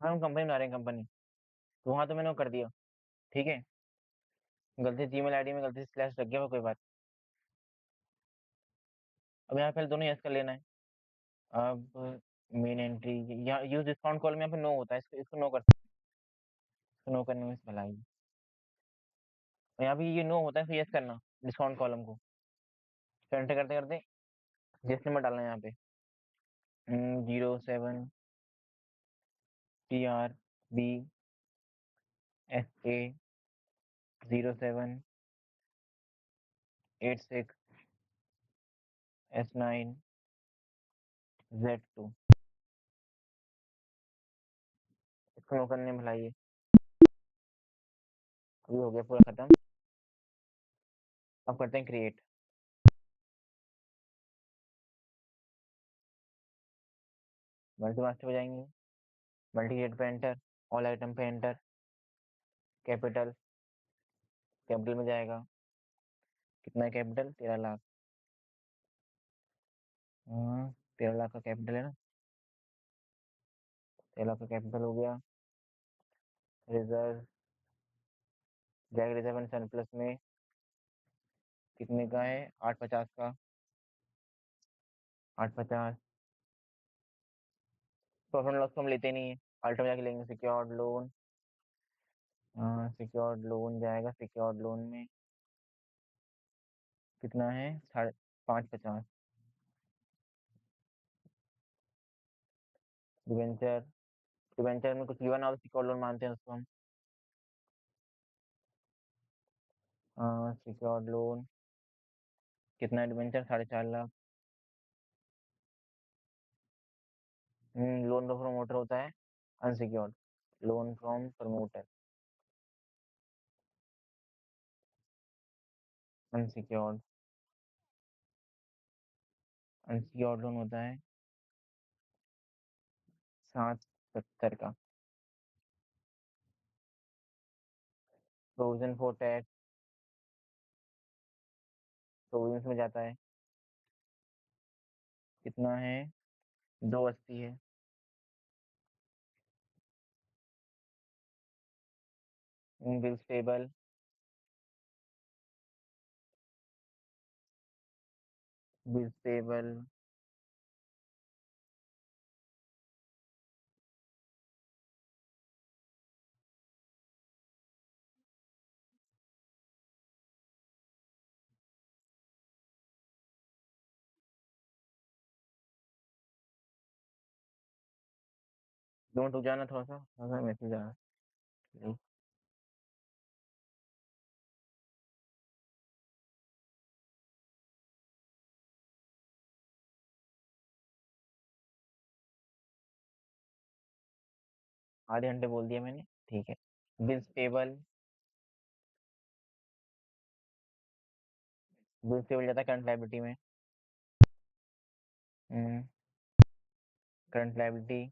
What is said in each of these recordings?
हाँ, हम कंपनी बना रहे हैं कंपनी। तो वहाँ तो मैंने वो कर दिया। ठीक है, गलती जीमेल आईडी में गलती से स्लैश लग गया हो, कोई बात। अब यहाँ पहले दोनों यस कर लेना है। अब मेन एंट्री यहाँ यूज डिस्काउंट कॉल में यहाँ पे नो होता है, इसको इसको नो कर सकते हैं। इसको नो करने में भलाई। यहाँ भी ये नो होता है, फिर यस करना डिस्काउंट कॉलम को। फिर एंटर करते करते जिस नंबर डालना है यहाँ पे 07BRB0786S9Z2। इसको नो करने में भलाई है। अभी हो गया पूरा खत्म। अब करते हैं क्रिएट। मल्टी मास्टर पे जाएंगे, मल्टी क्रिएट पे एंटर, ऑल आइटम पे एंटर, कैपिटल, कैपिटल में जाएगा। कितना है कैपिटल? 13 लाख। 13 लाख का कैपिटल है ना, 13 लाख का कैपिटल हो गया। रिजर्व जाएगा, रिजर्व एंड सरप्लस में कितने का है? 850 का। 850। प्रॉफिट एंड लॉस को हम लेते नहीं है, अल्टर में जाके लेंगे। सिक्योर्ड लोन, सिक्योर्ड लोन जाएगा, सिक्योर्ड लोन में कितना है? 550। डिवेंचर, डिवेंचर में कुछ लिया ना हो तो सिक्योर्ड लोन मानते हैं उसको हम। सिक्योर्ड लोन कितना है? डिवेंचर 4.5 लाख। लोन का प्रोमोटर होता है unsecured, loan from promoter, unsecured. Unsecured loan होता है 770 का। प्रोविजन फॉर टैक्स, प्रोविजन में जाता है, कितना है? 280 है। Bills payable, bills payable don't रुक जाना, थोड़ा सा मैसेज आ रहा है। आधे घंटे बोल दिया मैंने, ठीक है। बिल्स पेबल, बिल्स पेबल जाता है करंट लायबिलिटी में। Current liability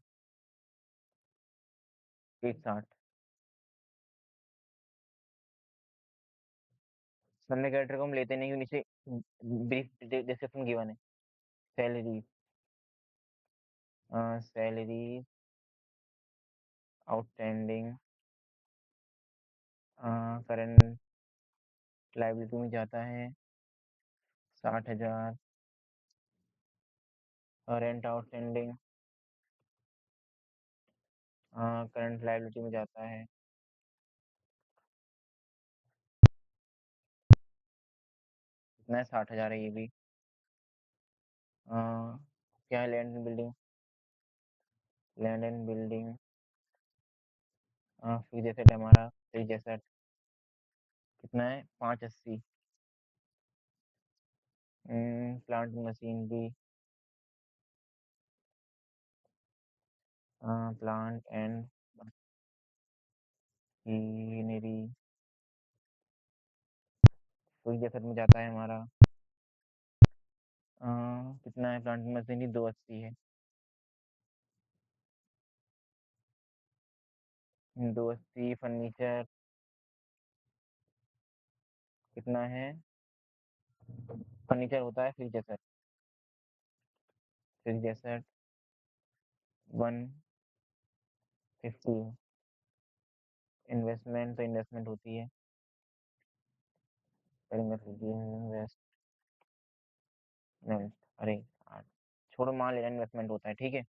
860। सबने कैरेक्टर को हम लेते नहीं, नीचे ब्रीफ डिस्क्रिप्शन गिवन है। Salary, salary outstanding, current liability में जाता है 60,000। रेंट आउटस्टैंडिंग करंट लायबिलिटी में जाता है, कितना है? 60,000 है ये भी। क्या है? Land and building, land and building fix asset है हमारा, फिक्स एसेट कितना है? 580। प्लांट मशीन भी, plant and machinery fix asset में जाता है हमारा। कितना है? प्लांट मशीनरी 280 है। 280 फर्नीचर कितना है? फर्नीचर होता है fix asset, fix asset 50। Investment तो इन्वेस्टमेंट होती है, पर इन्वेस्टमेंट। अरे यार, छोड़ो, मान लेना इन्वेस्टमेंट होता है, ठीक है।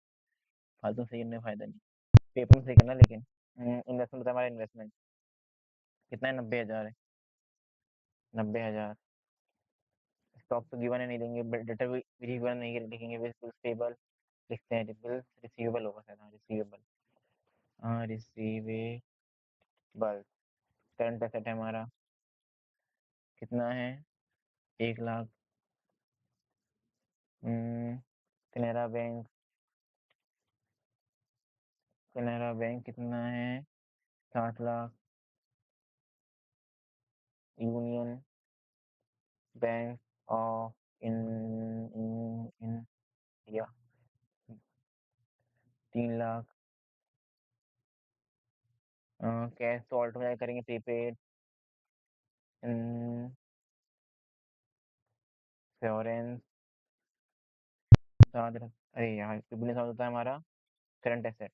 फालतू सही करने में फायदा नहीं। पेपर में सही करना लेकिन। इन्वेस्टमेंट होता है हमारा, इन्वेस्टमेंट। कितना है? 90,000 है। 90,000। स्टॉक तो गिवन है, नहीं देंगे, बट डेटा भी गिवन नहीं लिखेंगे, बिल्कुल स्टेबल लिखते हैं। बिल्स रिसीवेबल होगा शायद, हाँ रिसीवेबल। हाँ रिसीवेबल। करंट एसेट है हमारा, कितना है? 1 लाख। कैनरा बैंक। कैनरा बैंक कितना है? 60 lakh. Union bank of India 3 lakh. Cash तो ऑल्टो में करेंगे, प्रीपेड। इंश्योरेंस। अरे यार, बिजनेस होता है हमारा करंट एसेट।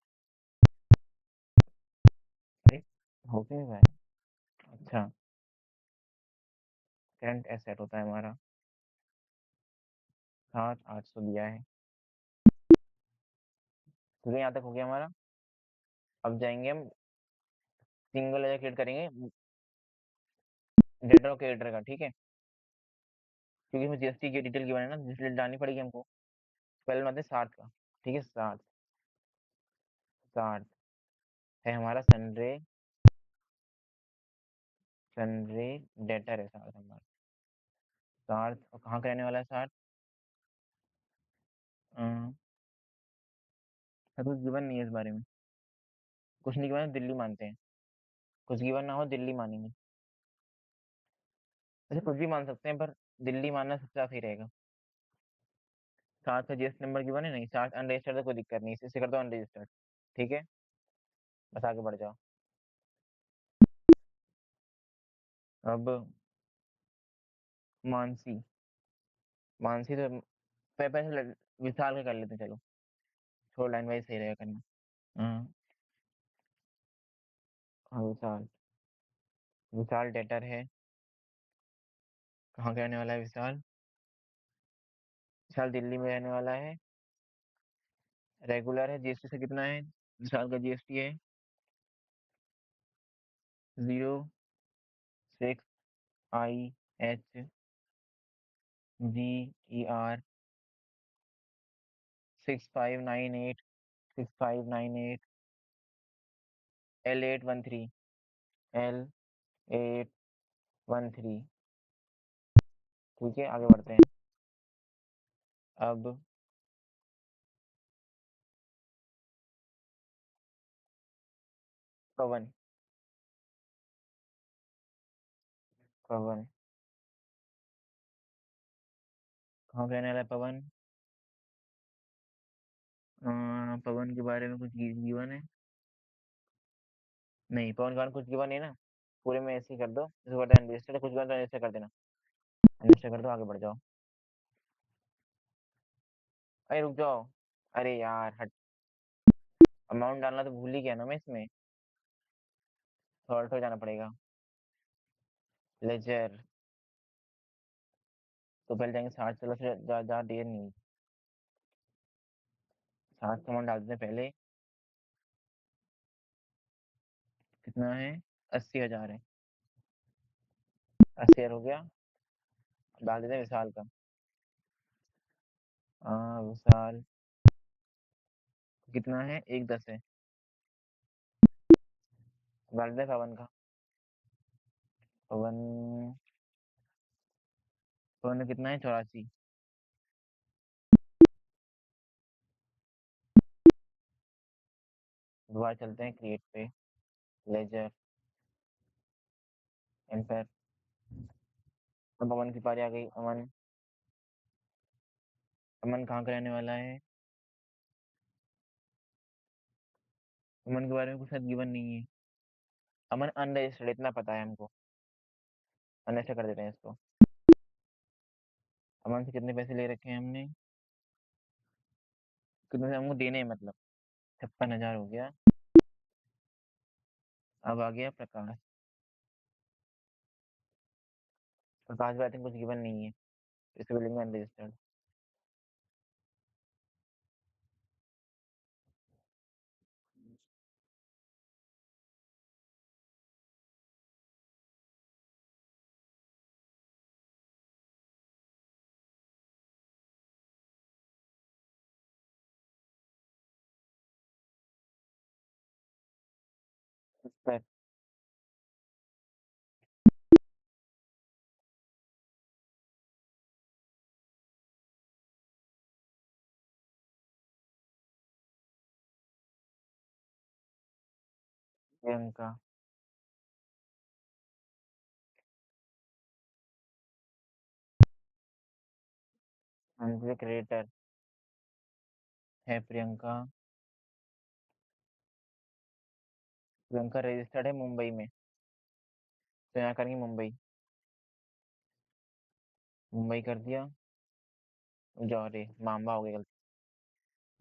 अरे हो क्यों नहीं रहा है? अच्छा, करंट एसेट होता है हमारा। 7,800 दिया है। तो यहाँ तक हो गया हमारा। अब जाएंगे हम, सिंगल लेजर क्रिएट करेंगे डेटर और क्रेडिटर का, ठीक है। क्योंकि इसमें जीएसटी की डिटेल गिवन है ना, डिटेल डालनी पड़ेगी हमको। पहले बनाते हैं 60 का। ठीक है, 60। 60 है हमारा सनरे। सनरे डेटर है 60 हमारा। 60 और कहाँ का रहने वाला है 60? सब कुछ गिवन नहीं है इस बारे में। कुछ नहीं गिवन है, दिल्ली मानते हैं। कुछ गिवन ना हो, दिल्ली मानेंगे। वैसे कुछ भी मान सकते हैं, पर दिल्ली मानना सबसे ज्यादा सही रहेगा। 60 का जीएसटी नंबर गिवन है, नहीं 60 अनरजिस्टर्ड तो कोई दिक्कत नहीं, इसे कर दो अनरजिस्टर्ड। ठीक है, बस आगे बढ़ जाओ। अब मानसी। मानसी तो पहले विशाल का कर लेते हैं, चलो। छोड़, लाइन वाइज सही रहेगा करना। हाँ। हाँ, विशाल। विशाल डेटर है। कहाँ का रहने वाला है विशाल? विशाल दिल्ली में रहने वाला है। रेगुलर है। जीएसटी से कितना है विशाल का? जीएसटी है 06IHGER 6598। 6598 L813। L813। ठीक है, आगे बढ़ते हैं। अब पवन। पवन कहाँ का रहने वाला है पवन? पवन के बारे में कुछ गिवन है? नहीं, पवन के बारे में कुछ गिवन नहीं ना। पूरे में ऐसे ही कर दो, जैसे करते हैं अनरजिस्टर्ड, कुछ गिवन तो ऐसे कर देना। अनरजिस्टर्ड कर दो, आगे बढ़ जाओ। अरे रुक जाओ। अरे यार हट। अमाउंट डालना तो भूल ही गया ना मैं इसमें। सॉल्ट हो जाना पड़ेगा। लेजर। तो पहले जाएंगे 60, चलो फिर ज्यादा देर नहीं। 60 का अमाउंट डाल देते हैं पहले। कितना है? 80,000 है। 80,000 हो गया। डाल देते हैं विशाल का। विशाल कितना है? 110 है। डाल देते हैं पवन का। पवन। पवन में कितना है? 84। दोबारा चलते हैं क्रिएट पे। लेजर। एम्पर। पवन की पारी आ गई। अमन। अमन कहाँ का रहने वाला है? अमन के बारे में कुछ शायद गिवन नहीं है। अमन अनरजिस्टर्ड, इतना पता है हमको। अनरजिस्टर्ड कर देते हैं इसको। अमन से कितने पैसे ले रखे हैं हमने? कितने से हमको देने हैं मतलब? 56,000 हो गया। अब आ गया प्रकाश। प्रकाश भी आई थिंक कुछ गिवन नहीं है, इसे भी link unregistered. Priyanka. Monthly creator है प्रियंका। प्रियंका रजिस्टर्ड है मुंबई में, तो यहाँ करेंगे मुंबई। मुंबई कर दिया। जॉरे मामबा हो गया गलती।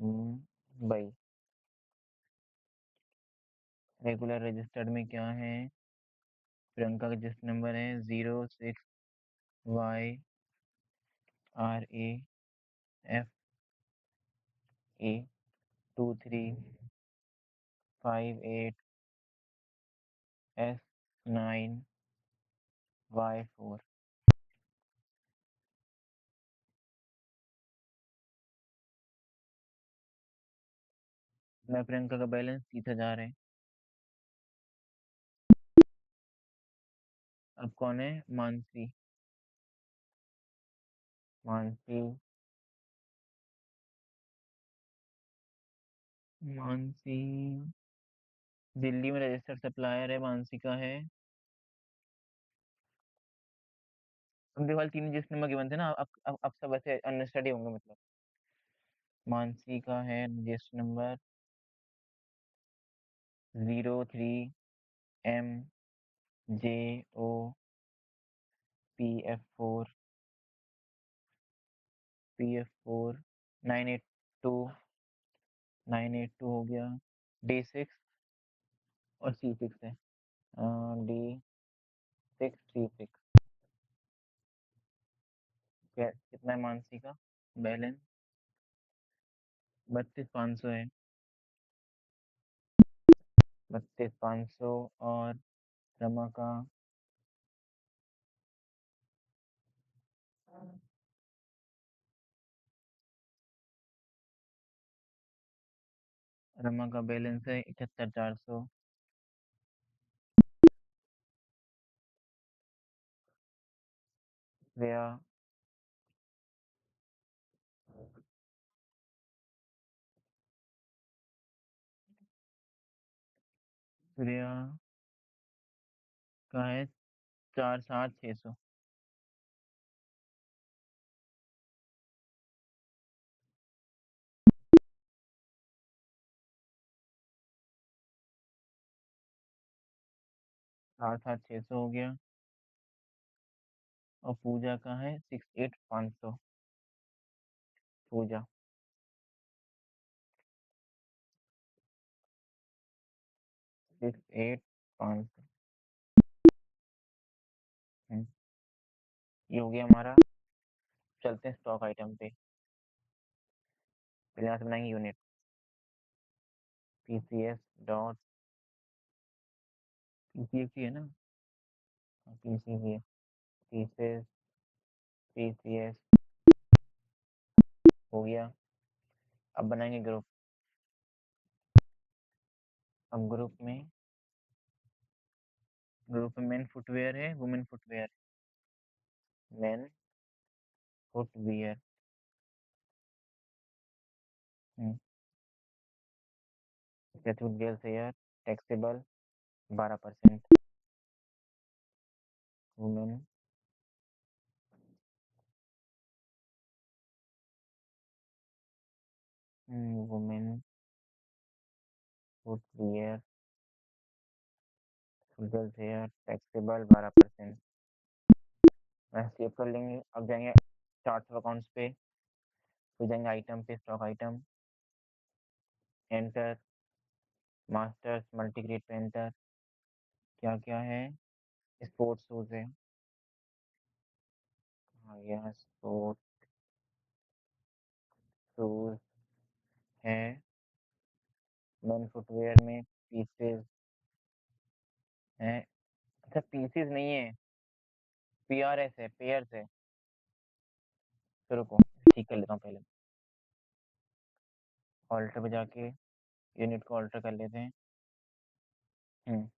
मुंबई। रेगुलर रजिस्टर्ड में क्या है? प्रियंका का रजिस्टर नंबर है 06YRA2358S9Y4। मैं प्रियंका का बैलेंस 30,000 है। अब कौन है? मानसी। मानसी। मानसी दिल्ली में रजिस्टर्ड सप्लायर है, मानसी का है। उनके वाले तीन जिस नंबर गिवन थे ना, अब सब ऐसे अनस्टडी होंगे मतलब। मानसी का है रजिस्टर नंबर 03MJOPF4 982 हो गया। D6 और C6 है। D6 C6। कितना है मानसी का बैलेंस? 32,500 है। 32,500। और रमा का? रमा का बैलेंस है 71,400। श्रेया। श्रेया का है 4,7,600। 4,7,600 हो गया। और पूजा का है 68,500। पूजा। 68,500। ये हो गया हमारा। चलते हैं स्टॉक आइटम पे। पहले यहाँ से बनाएंगे यूनिट। PCS डॉट PCS ही है ना? PCS ही है। पीसेस PCS हो गया। अब बनाएंगे ग्रुप। अब ग्रुप में मेन फुटवेयर है, women footwear. Men footwear. Girls hair taxable 12%। Women women footwear girls hair taxable 12%। वैसे सेव कर लेंगे। अब जाएंगे चार्ट ऑफ अकाउंट्स पे, फिर जाएंगे आइटम पे, stock item. Enter. Masters multigrade पे एंटर। क्या क्या है? स्पोर्ट्स शूज है। हाँ गया, स्पोर्ट्स शूज है। मेन फुटवियर में पीसेस हैं। अच्छा पीसेस नहीं है, पीआरएस है, पेयर्स है। तो रुको, ठीक कर लेता हूँ पहले। ऑल्टर पे जाके यूनिट को ऑल्टर कर लेते हैं। हम्म।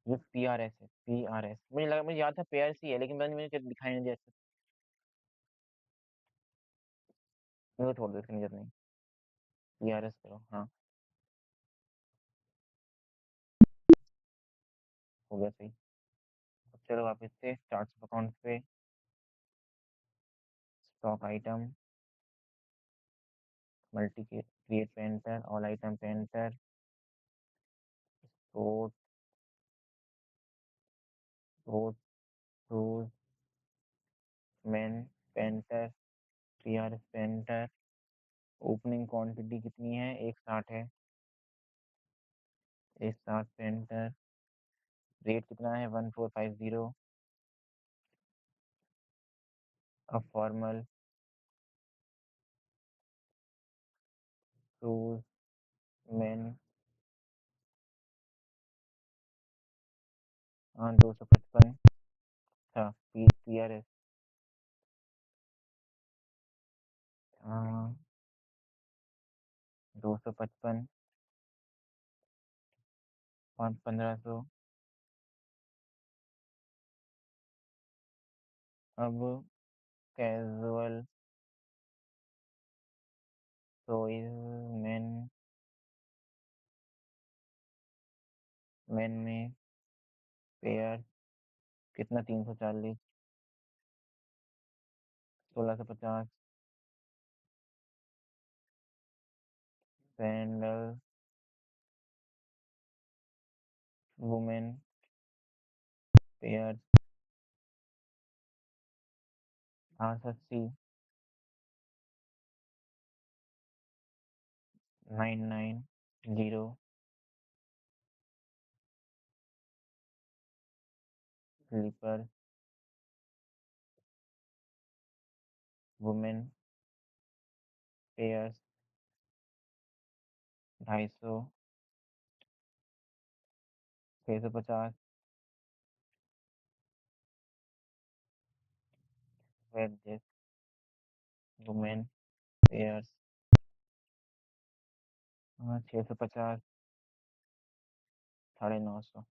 ये पीआरएस है, पीआरएस। मुझे लगा, मुझे याद था पेयर्स ही है, लेकिन मैंने मुझे दिखाई नहीं दिया। मुझे छोड़ दो, इसकी नजर नहीं। पीआरएस करो, हाँ। हो गया सही। अब चलो वापस से स्टार्ट अकाउंट पे। Stock item, multi create painter, all item painter, sport, sport shoes, main painter, PRS painter. Opening quantity कितनी है? 160 है। 160 पेंटर। रेट कितना है? 1450। अब फॉर्मल शूज, मेन। हाँ 255 था। पीआरएस, हाँ 255 और 1500। अब कैजुअल टॉयज, मेन, मेन में पेयर कितना? 340, 1650। Sandal women pair 880, 990। Slipper women pair 250, 650। Wedges women pair, हाँ 650, 950।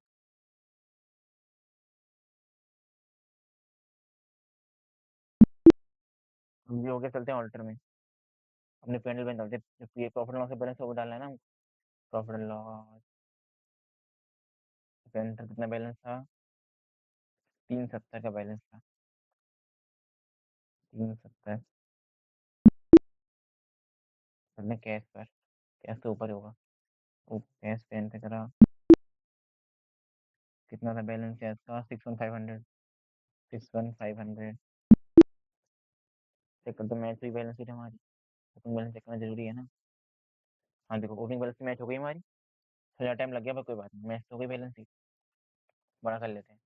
ये हो गया, चलते हैं ऑल्टर में। अपने पैनल में डालते हैं, ये प्रॉफिट एंड लॉस का बैलेंस वो डालना है ना। प्रॉफिट एंड लॉस पेंटर कितना बैलेंस था? 370 का बैलेंस था। 370। हमने कैश पर, कैश तो ऊपर ही होगा। वो कैश पे एंटर करा। कितना था बैलेंस कैश का? 61500। 61500। चेक कर दो, मैच हुई बैलेंस शीट हमारी। ओपनिंग बैलेंस चेक करना जरूरी है ना। हाँ देखो, ओपनिंग बैलेंस मैच हो गई हमारी। थोड़ा टाइम लग गया पर कोई बात नहीं, मैच हो गई बैलेंस शीट। बड़ा कर लेते हैं।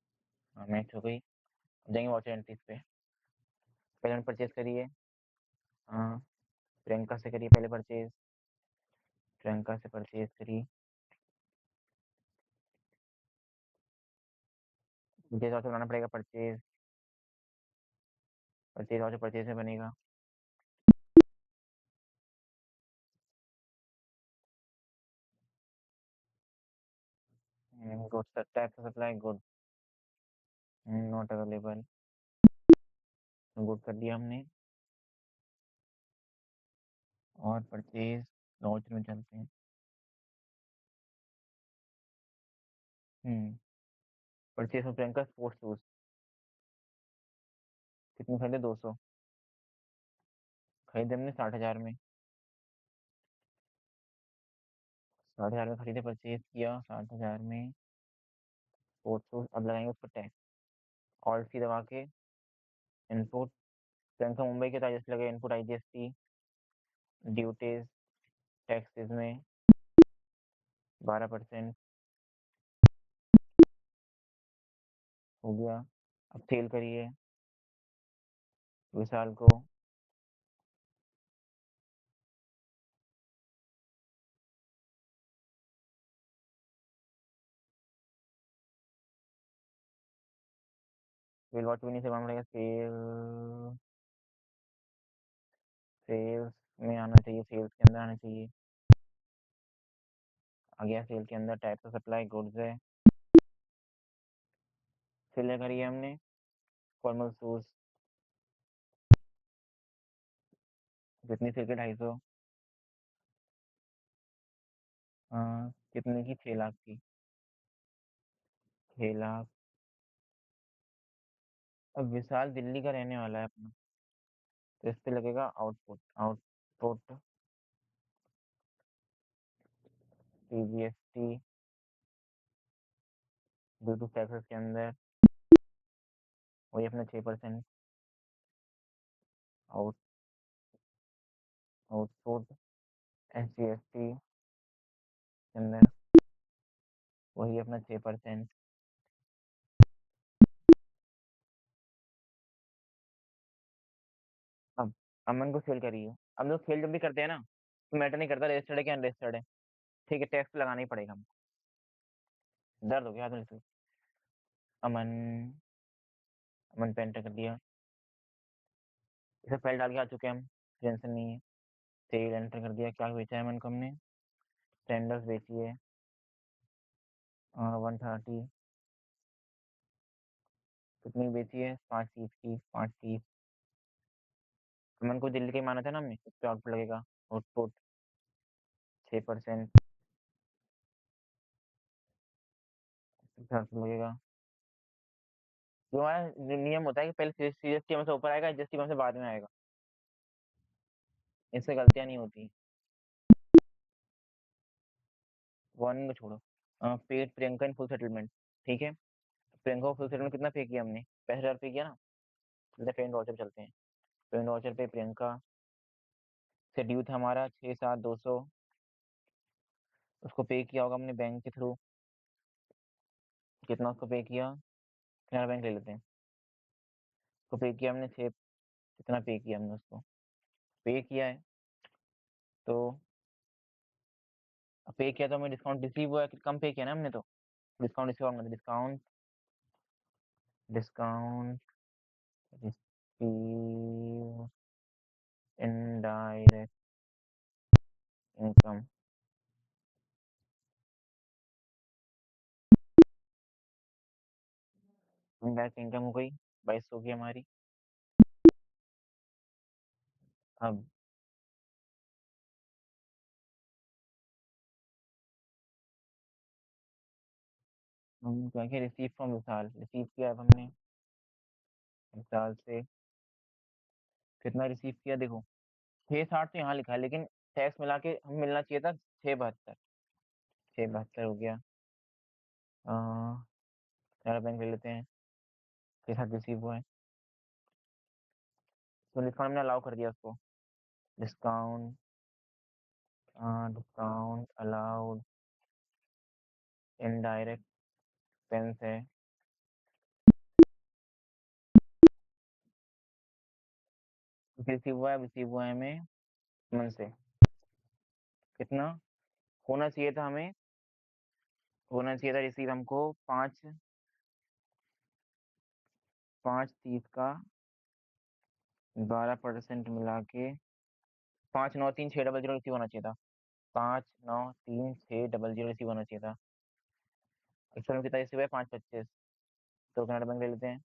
हाँ मैच हो गई। अब जाएंगे वॉच एंट्रीज पे। पहले परचेज करिए। हाँ, प्रियंका से करिए पहले परचेज। प्रियंका से परचेज करिए। मुझे हिसाब से बनाना पड़ेगा परचेज। परचेज और परचेज में बनेगा। Good, type of supply good, not available. Good कर दिया हमने। और परचेज लॉन्च में चलते हैं। परचेज में प्रियंका स्पोर्ट्स शूज कितने खरीदे? 200 खरीदे हमने 60,000 में। 60,000 में खरीदे, परचेज किया 60,000 में। स्पोर्ट्स शूज, अब लगाएंगे उस पर टैक्स। ऑल्ट सी दबा के इनपुट। प्रियंका मुंबई के था, जैसे लगे इनपुट आईजीएसटी, ड्यूटीज, टैक्सेस में 12%। हो गया। अब सेल करिए विशाल को। विल वॉच भी नहीं से करना पड़ेगा। सेल, सेल्स में आना चाहिए, सेल्स के अंदर आना चाहिए। आ गया सेल के अंदर। टाइप ऑफ सप्लाई गुड्स है, सेल करिए हमने। फॉर्मल शूज कितनी सेल के? 250। हाँ, कितने की? 6 लाख की। 6 लाख। अब विशाल दिल्ली का रहने वाला है अपना, तो इस पे लगेगा output. Output CGST due to taxes के अंदर वही अपना 6%। आउट आउटपुट एसजीएसटी के अंदर वही अपना 6%। अब अमन को सेल करिए। अब लोग सेल जब भी करते हैं ना, तो मैटर नहीं करता रजिस्टर्ड है क्या अनरजिस्टर्ड है। ठीक है, टैक्स लगाना ही पड़ेगा हमको। दर्द हो गया हाथ में से। अमन, अमन पे एंटर कर दिया। इसे फाइल डाल के आ चुके हैं हम, टेंशन नहीं है। सेल एंटर कर दिया। क्या बेचा है अमन को हमने? टेंडर्स बेची है 130। कितनी बेची है? 5 चीज की, 5 चीज। अमन को दिल्ली का ही माना था ना हमने, इस पे आउटपुट लगेगा। आउटपुट 6%। लगेगा। जो हमारा नियम होता है कि पहले सीजीएसटी में से ऊपर आएगा, एसजीएसटी में से बाद में आएगा। इससे गलतियां नहीं होती। वार्निंग को छोड़ो। Paid Priyanka in full settlement. ठीक है, प्रियंका को फुल सेटलमेंट कितना पे किया हमने? 65,000 पे किया ना। चलते पेमेंट वाउचर चलते हैं। पेमेंट वाउचर पे प्रियंका से ड्यू था हमारा 6,7,200। उसको पे किया होगा हमने बैंक के थ्रू। कितना उसको पे किया? कैनरा बैंक ले लेते हैं। उसको पे किया हमने 6। कितना पे किया हमने उसको? पे किया है तो, पे किया तो हमें डिस्काउंट रिसीव हुआ है कि कम पे किया ना हमने तो। डिस्काउंट रिसीव होगा, discount, discount receive indirect income. Indirect income हो गई 2200 की हमारी। अब हम क्या किया? Receive from Vishal. रिसीव किया अब हमने विशाल से। कितना रिसीव किया देखो? 660 तो यहाँ लिखा है, लेकिन टैक्स मिला के हमें मिलना चाहिए था 672। 672 हो गया। कैनरा बैंक ले लेते हैं। के साथ रिसीव हुआ है तो डिस्काउंट हमने अलाउ कर दिया उसको। Discount, discount allowed indirect expense है। रिसीव हुआ है, रिसीव हुआ है हमें मन से। कितना होना चाहिए था हमें? होना चाहिए था रिसीव हमको 5 5 30 का 12% मिला के 593,600 रिसीव होना चाहिए था। 593,600 रिसीव होना चाहिए था। एक्चुअल में कितना रिसीव है? 525। तो कनाडा बैंक ले लेते हैं।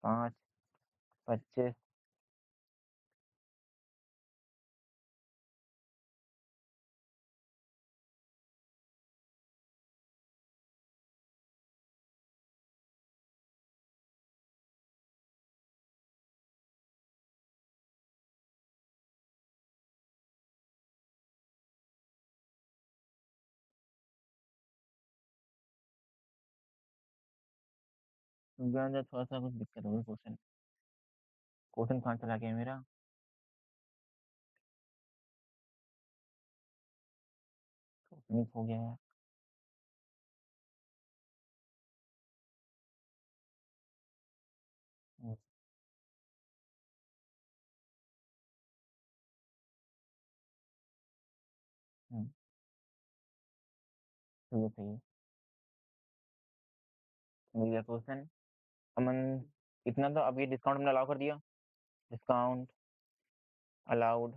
525। थोड़ा सा कुछ दिक्कत होगी। क्वेश्चन, क्वेश्चन कहाँ चला गया मेरा? मिस हो गया है। ये सही है। मेरा क्वेश्चन, अमन, इतना तो अब ये डिस्काउंट हमने अलाउ कर दिया, डिस्काउंट अलाउड,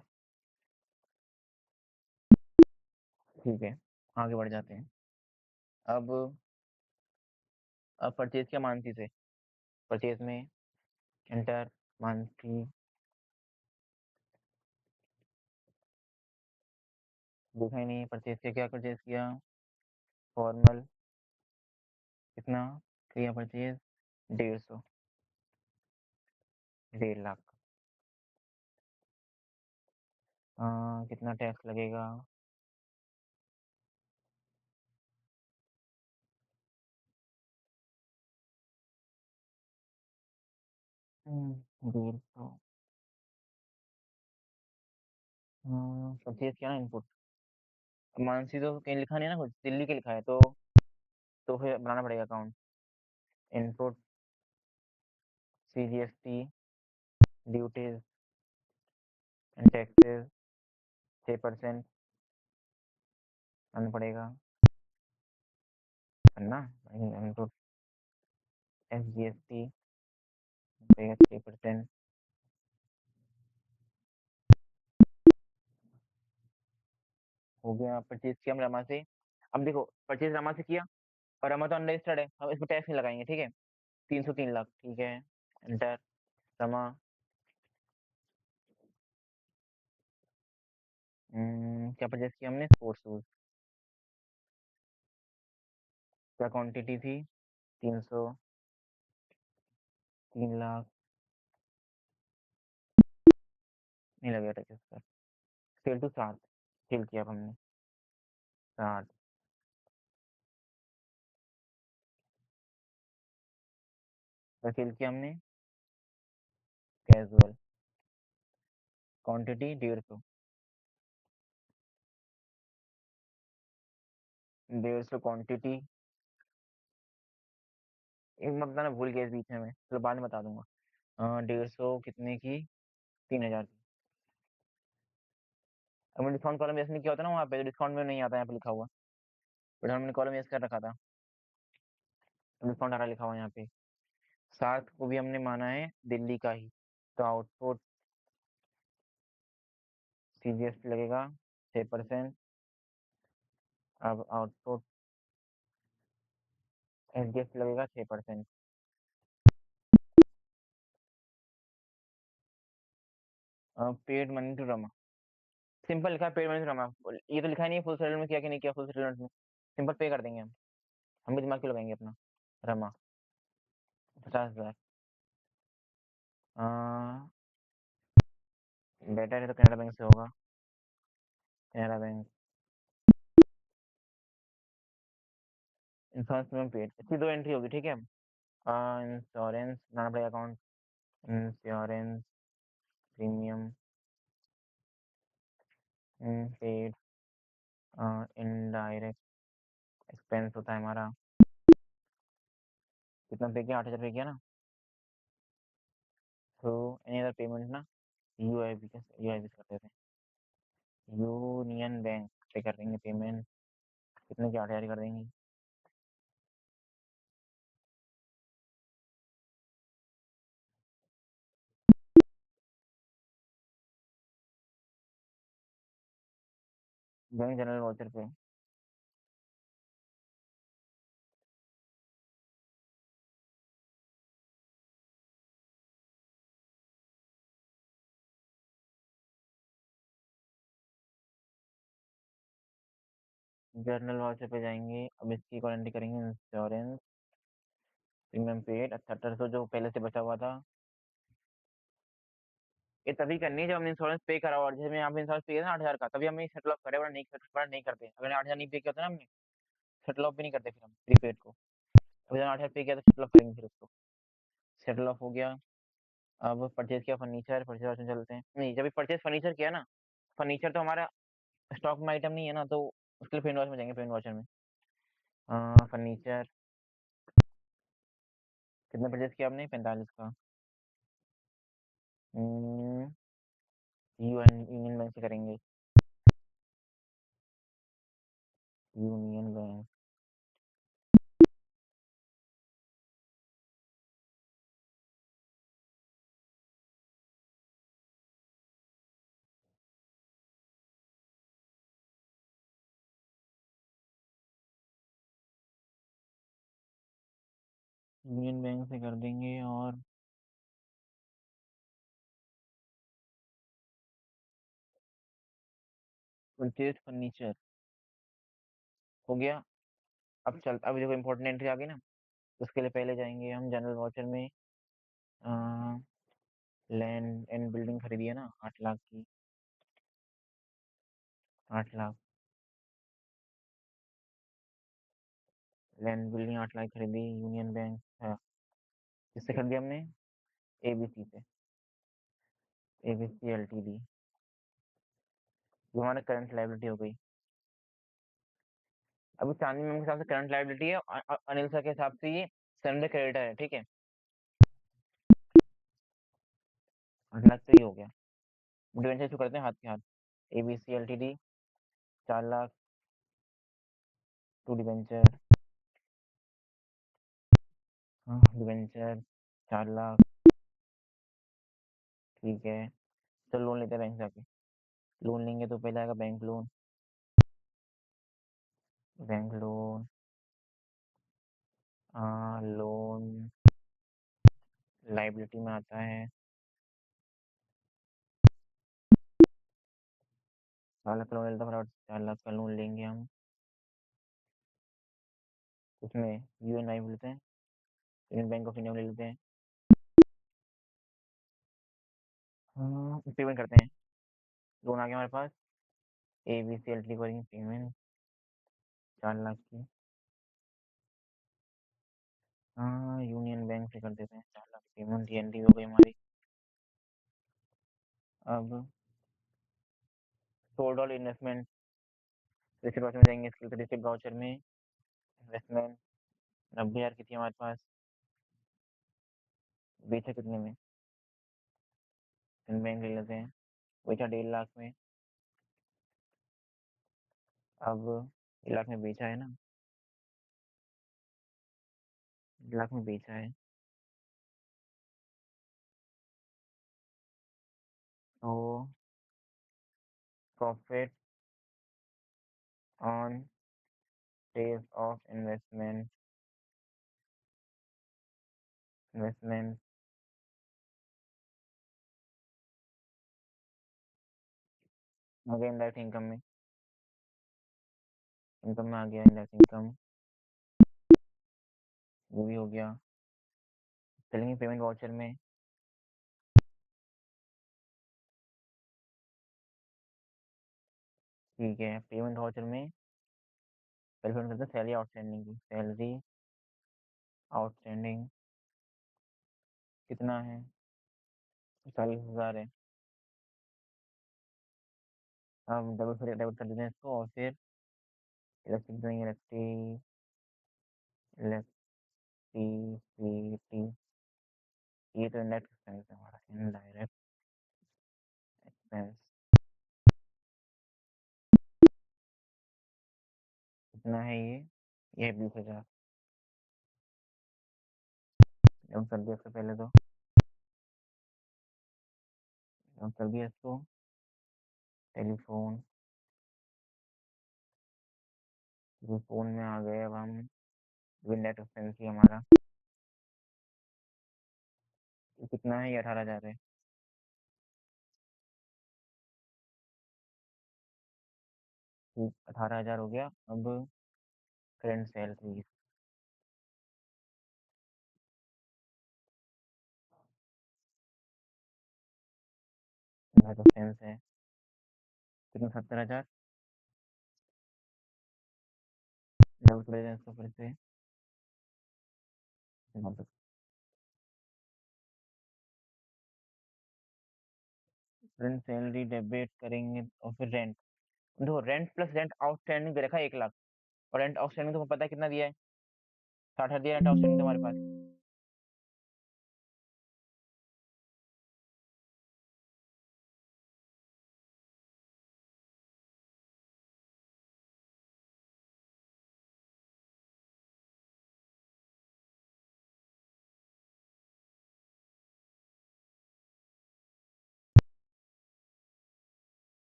ठीक है, आगे बढ़ जाते हैं। अब परचेज क्या मानसी से, परचेज में एंटर मानसी, देखा ही नहीं परचेज से क्या परचेज किया, फॉर्मल, कितना किया परचेज, 150, 1.5 लाख। कितना टैक्स लगेगा, हम्म, 150, परचेज किया ना इनपुट, मानसी तो कहीं लिखा नहीं है ना, कुछ दिल्ली के लिखा है, तो फिर बनाना पड़ेगा account, input CGST duties and taxes 6% करना पड़ेगा, करना, इनपुट SGST पड़ेगा 6%, हो गया। परचेज किया हमने रमा से, अब देखो परचेज रमा से किया, और रमा तो अनरजिस्टर्ड है, हम इसमें टैक्स नहीं लगाएंगे, ठीक है, 303 लाख, ठीक है, एंटर, रमा, क्या परचेज किया हमने, स्पोर्ट्स शूज, क्या क्वांटिटी थी, 300, 3 लाख, नहीं लगेगा टैक्स पर, सेल टू 60, सेल किया अब हमने 60, तो सेल किया हमने कैजुअल, क्वांटिटी 150, 150 क्वांटिटी, एक मैं बताना भूल गया इस बीच में, मैं चलो बाद में बता दूंगा। 150 कितने की, 3,000 की। अब मैं डिस्काउंट कॉलम ऐसे नहीं किया होता ना, वहाँ पे डिस्काउंट में नहीं आता है, यहाँ पे लिखा हुआ, बट हमने कॉलम ऐसे कर रखा था, डिस्काउंट आ रहा लिखा हुआ यहाँ पे। साथ को भी हमने माना है दिल्ली का ही, तो आउटपुट CGST लगेगा 6%, अब आउटपुट SGST लगेगा 6%। Paid money to Rama, simple लिखा है पेड मनी टू रमा, ये तो लिखा ही नहीं है फुल सेटलमेंट में किया कि नहीं किया, फुल सेटलमेंट में सिंपल पे कर देंगे हम भी दिमाग क्यों लगाएंगे अपना। रमा 50,000, बेटर है तो कनाडा बैंक से होगा, Canada bank, insurance premium paid, इसकी 2 एंट्री होगी, ठीक है। इंश्योरेंस बनाना पड़ेगा account, insurance premium paid, indirect expense होता है हमारा, कितना पे किया, 8,000 पे किया ना, तो एनी अदर पेमेंट ना, UIB का, UIB से करते थे, यूनियन बैंक पे कर देंगे पेमेंट, कितने की, 8,000 कर देंगे। बैंक जनरल वाउचर पे, जनरल वाउचर पे जाएंगे, अब इसकी क्वारंटी करेंगे, इंश्योरेंस प्रीमियम पेड, 7800 जो पहले से बचा हुआ था, ये तभी करनी है जब हमने इंश्योरेंस पे करा हुआ, और जैसे यहाँ पे इंश्योरेंस पे किया था ना 8,000 का, तभी हमें सेटल ऑफ करे, वरना नहीं करते, अगर 8,000 नहीं पे किया होता ना हमने, सेटल ऑफ भी नहीं करते फिर हम प्रीपेड को, अभी 8,000 पे किया तो सेटल ऑफ करेंगे फिर उसको, सेटल ऑफ हो गया। अब परचेज किया फर्नीचर, परचेज ऑप्शन चलते हैं, नहीं जब परचेज फर्नीचर किया ना, फर्नीचर तो हमारा स्टॉक में आइटम नहीं है ना, तो उसके लिए पेन वॉच में जाएंगे, पेन वॉचर में, फर्नीचर, कितना परचेज किया आपने, 45 का, यूनियन बैंक से करेंगे, यूनियन बैंक, यूनियन बैंक से कर देंगे। और परचेज फर्नीचर हो गया। अब देखो इम्पोर्टेंट एंट्री आ गई ना, तो उसके लिए पहले जाएंगे हम जनरल वाउचर में। लैंड एंड बिल्डिंग खरीदी है ना 8 लाख की, 8 लाख। लैंड बिल्डिंग 8 लाख खरीदी, यूनियन बैंक है। किससे खरीदी हमने? एबीसी से, एबीसी एलटीडी। जो हमारा करंट लाइबिलिटी हो गई। अब चांदनी मैम के हिसाब से करंट लाइबिलिटी है, अनिल सर के हिसाब से ये सरेंडर क्रेडिटर है, ठीक है। 8 लाख तो ये हो गया। डिवेंचर इशू करते हैं हाथ के हाथ। ABC LTD 4 lakh to debenture. हाँ डिवेंचर 4 लाख, ठीक है। तो लोन लेते हैं बैंक से आके। लोन लेंगे तो पहले आएगा bank loan. Bank loan, loan liability में आता है। 4 लाख का लोन लेता है, 4 लाख का लोन लेंगे हम। उसमें यूएनआई बोलते हैं, यूनियन बैंक ऑफ इंडिया में ले लेते हैं। हाँ पेमेंट करते हैं। लोन आ गया हमारे पास। एबीसी एलटी करेंगे पेमेंट 4 लाख की। हाँ यूनियन बैंक से कर देते हैं 4 लाख पेमेंट, एनडी हो गई हमारी। अब sold all investment, receipt voucher में जाएंगे। इसके रिसिप्ट वाउचर में इन्वेस्टमेंट 90,000 की थी हमारे पास, बेचा कितने में? बैंक ले लेते हैं, बेचा 1.5 लाख में। अब 1 लाख में बेचा है ना, 1 लाख में बेचा है। तो profit on sales of investment हो गया इनडायरेक्ट इनकम में आ गया इनडायरेक्ट इनकम, वो भी हो गया। चलेंगे पेमेंट वाउचर में। ठीक है, पेमेंट वाउचर में पहले पेमेंट करते हैं सैलरी आउटस्टैंडिंग की। सैलरी आउटस्टैंडिंग कितना है? 40,000 है। हम डबल फिर डेबिट कर देते हैं इसको, और फिर इलेक्ट्रिक देंगे। इलेक्ट्रिसिटी, ये तो इनडायरेक्ट एक्सपेंस है हमारा, इनडायरेक्ट एक्सपेंस। कितना है ये 20,000। हम कर दिया इससे पहले तो, हम कर दिया इसको। टेलीफोन, टेलीफोन में आ गए। अब हम नेट एक्सपेंस ही हमारा, ये कितना है? ये 18,000 है। 18,000 हो गया। अब करंट सैलरी, नेट एक्सपेंस है कितना? 70,000। डबल कर देते हैं इसको फिर से। करंट सैलरी डेबिट करेंगे, और फिर रेंट। देखो रेंट प्लस रेंट आउटस्टैंडिंग दे रखा है 1 लाख, और रेंट आउटस्टैंडिंग तुमको पता है कितना दिया है? 60,000 दिया रेंट आउटस्टैंडिंग तुम्हारे पास।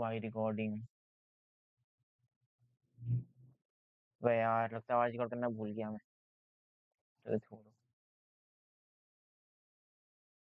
भाई रिकॉर्डिंग। अबे यार लगता है आवाज़ रिकॉर्ड करना भूल गया मैं। चलो छोड़ो।